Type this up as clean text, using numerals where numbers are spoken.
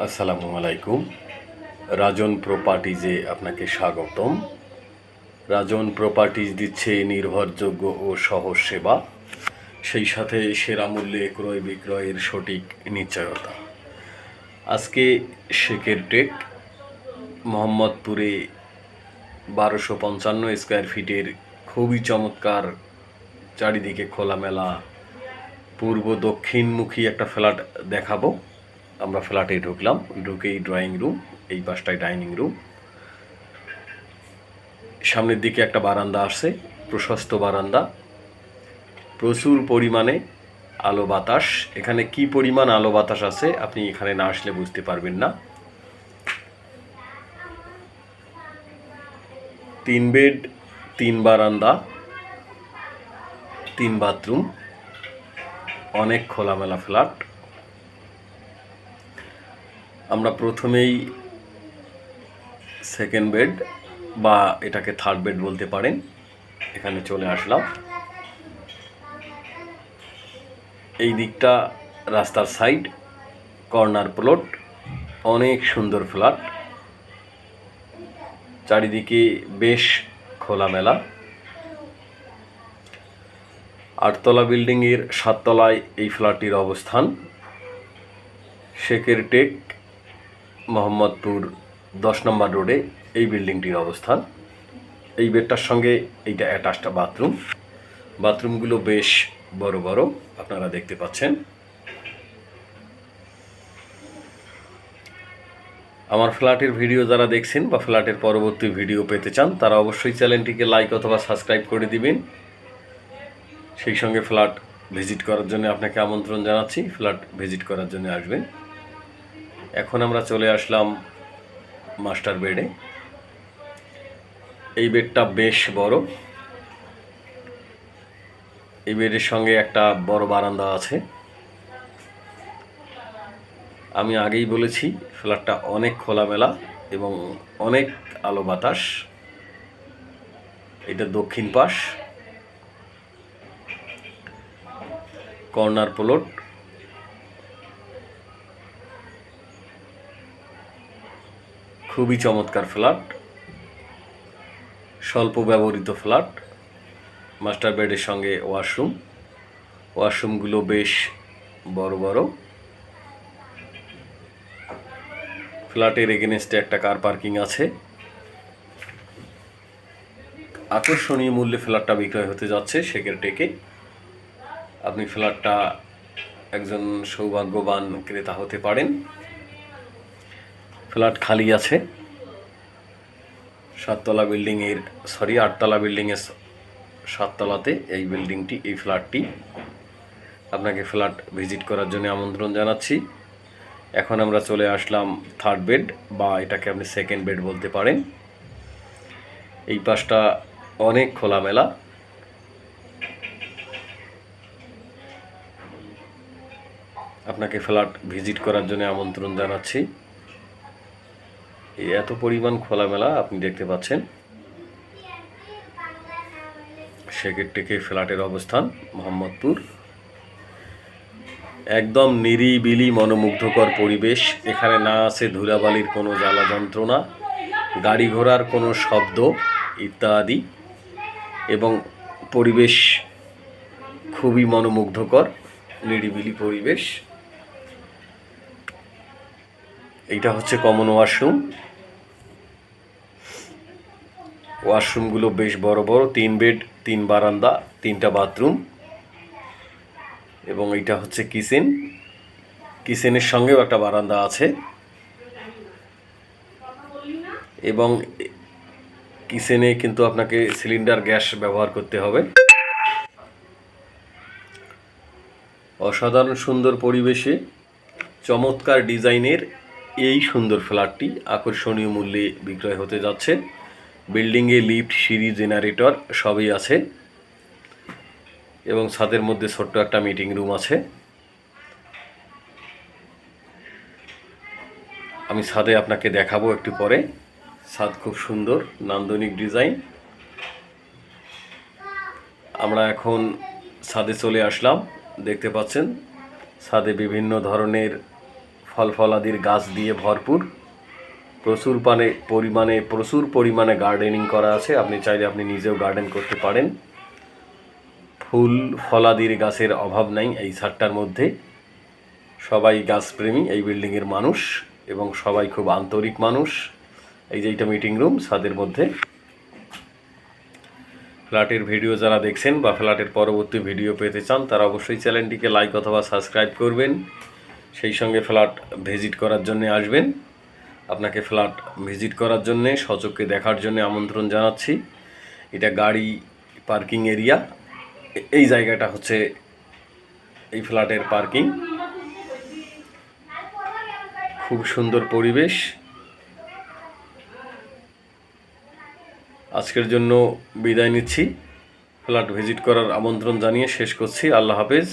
আসসালামু আলাইকুম। রাজন প্রপার্টিজে আপনাকে স্বাগতম। রাজন প্রপার্টিজ দিচ্ছে নির্ভরযোগ্য ও সহজ সেবা, সেই সাথে সেরা মূল্যে ক্রয় বিক্রয়ের সঠিক নিশ্চয়তা। আজকে শেখের টেক মোহাম্মদপুরে 1255 স্কোয়ার ফিটের খুবই চমৎকার, চারিদিকে খোলামেলা পূর্ব দক্ষিণমুখী একটা ফ্ল্যাট দেখাবো। আমরা ফ্ল্যাটে ঢুকলাম, ঢুকেই ড্রয়িং রুম, এই পাশটায় ডাইনিং রুম, সামনের দিকে একটা বারান্দা আসছে, প্রশস্ত বারান্দা, প্রচুর পরিমাণে আলো বাতাস। এখানে কি পরিমাণ আলো বাতাস আছে আপনি এখানে না আসলে বুঝতে পারবেন না। 3 বেড, 3 বারান্দা, 3 বাথরুম, অনেক খোলামেলা ফ্ল্যাট। আমরা প্রথমেই সেকেন্ড বেড বা এটাকে থার্ড বেড বলতে পারেন, এখানে চলে আসলাম। এই দিকটা রাস্তার সাইড, কর্নার প্লট, অনেক সুন্দর ফ্ল্যাট, চারিদিকে বেশ খোলামেলা। 8তলা বিল্ডিংয়ের 7 তলায় এই ফ্ল্যাটটির অবস্থান। শেখের টেক মোহাম্মদপুর 10 নম্বর রোডে এই বিল্ডিংটির অবস্থান। এই বেডটার সঙ্গে এইটা অ্যাটাচড বাথরুম। বাথরুমগুলো বেশ বড় বড়, আপনারা দেখতে পাচ্ছেন। আমার ফ্ল্যাটের ভিডিও যারা দেখছেন বা ফ্ল্যাটের পরবর্তী ভিডিও পেতে চান তারা অবশ্যই চ্যানেলটিকে লাইক অথবা সাবস্ক্রাইব করে দিবেন। সেই সঙ্গে ফ্ল্যাট ভিজিট করার জন্য আপনাকে আমন্ত্রণ জানাচ্ছি, ফ্ল্যাট ভিজিট করার জন্য আসবেন। এখন আমরা চলে আসলাম মাস্টার বেডে। এই বেডটা বেশ বড়। এই বেডের সঙ্গে একটা বড় বারান্দা আছে। আমি আগেই বলেছি ফ্ল্যাটটা অনেক খোলামেলা এবং অনেক আলো বাতাস। এটা দক্ষিণ পাশ, কর্নার প্লট, খুবই চমৎকার ফ্ল্যাট, স্বল্প ব্যবহৃত ফ্ল্যাট। মাস্টার বেডের সঙ্গে ওয়াশরুম, ওয়াশরুমগুলো বেশ বড় বড়। ফ্ল্যাটের এগেনস্টে একটা কার পার্কিং আছে। আকর্ষণীয় মূল্যে ফ্ল্যাটটা বিক্রয় হতে যাচ্ছে শেখের টেকে। আপনি ফ্ল্যাটটা একজন সৌভাগ্যবান ক্রেতা হতে পারেন। ফ্ল্যাট খালি আছে। 8তলা বিল্ডিংয়ের 7 তলাতে এই বিল্ডিংটি, এই ফ্ল্যাটটি। আপনাকে ফ্ল্যাট ভিজিট করার জন্য আমন্ত্রণ জানাচ্ছি। এখন আমরা চলে আসলাম থার্ড বেড বা এটাকে আপনি সেকেন্ড বেড বলতে পারেন। এই পাশটা অনেক খোলামেলা। আপনাকে ফ্ল্যাট ভিজিট করার জন্য আমন্ত্রণ জানাচ্ছি। এই এত পরিমাণ খোলামেলা আপনি দেখতে পাচ্ছেন। শেখের টেকে ফ্ল্যাটের অবস্থান মোহাম্মদপুর। একদম নিরিবিলি মনোমুগ্ধকর পরিবেশ। এখানে না আছে ধুলাবালির কোনো জ্বালা যন্ত্রণা, গাড়ি ঘোড়ার কোনো শব্দ ইত্যাদি, এবং পরিবেশ খুবই মনোমুগ্ধকর, নিরিবিলি পরিবেশ। এইটা হচ্ছে কমন ওয়াশরুম। ওয়াশরুমগুলো বেশ বড় বড়, 3 বেড, 3 বারান্দা, 3টা বাথরুম, এবং এইটা হচ্ছে কিচেন। কিচেনের সঙ্গেও একটা বারান্দা আছে, এবং কিচেনে কিন্তু আপনাকে সিলিন্ডার গ্যাস ব্যবহার করতে হবে। অসাধারণ সুন্দর পরিবেশে চমৎকার ডিজাইনের এই সুন্দর ফ্ল্যাটটি আকর্ষণীয় মূল্যে বিক্রয় হতে যাচ্ছে। বিল্ডিংয়ে লিফট, সিঁড়ি, জেনারেটর সবই আছে, এবং ছাদের মধ্যে ছোট্ট একটা মিটিং রুম আছে। আমি ছাদে আপনাকে দেখাবো একটু পরে। ছাদ খুব সুন্দর, নান্দনিক ডিজাইন। আমরা এখন ছাদে চলে আসলাম। দেখতে পাচ্ছেন ছাদে বিভিন্ন ধরনের ফল ফলাদির গাছ দিয়ে ভরপুর, প্রচুর পরিমাণে গার্ডেনিং করা আছে। আপনি চাইলে আপনি নিজেও গার্ডেন করতে পারেন। ফুল ফলাদির গাছের অভাব নাই এই ছাদটার মধ্যে। সবাই গাছপ্রেমী এই বিল্ডিংয়ের মানুষ এবং সবাই খুব আন্তরিক মানুষ। এই যে এইটা মিটিং রুম ছাদের মধ্যে। ফ্ল্যাটের ভিডিও যারা দেখছেন বা ফ্ল্যাটের পরবর্তী ভিডিও পেতে চান তারা অবশ্যই চ্যানেলটিকে লাইক অথবা সাবস্ক্রাইব করবেন। সেই সঙ্গে ফ্ল্যাট ভিজিট করার জন্য আসবেন। আপনাকে ফ্ল্যাট ভিজিট করার জন্যে, সচক্ষে দেখার জন্য আমন্ত্রণ জানাচ্ছি। এটা গাড়ি পার্কিং এরিয়া। এই জায়গাটা হচ্ছে এই ফ্ল্যাটের পার্কিং। খুব সুন্দর পরিবেশ। আজকের জন্য বিদায় নিচ্ছি। ফ্ল্যাট ভিজিট করার আমন্ত্রণ জানিয়ে শেষ করছি। আল্লাহ হাফেজ।